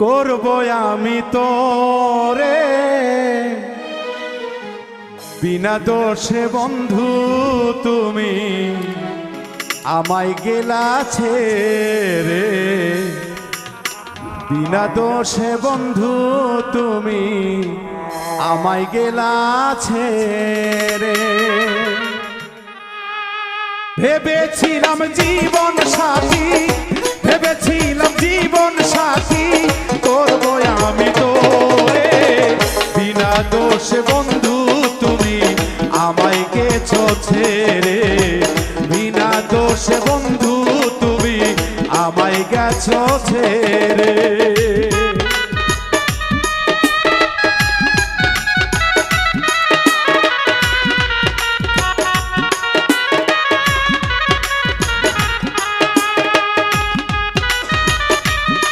করব আমি তোরে বিনা দোষে বন্ধু তুমি আমায় গেলা ছেড়ে বিনা দোষে বন্ধু তুমি আমায় গেলা ছেড়ে ভেবেছিলাম জীবন সাথী ভেবেছিলাম জীবন সাথী করব আমি তোরে বিনা দোষে বন্ধু তুমি আমায় গেছো ছেড়ে বিনা দোষে বন্ধু তুমি আমায় গেছো ছেড়ে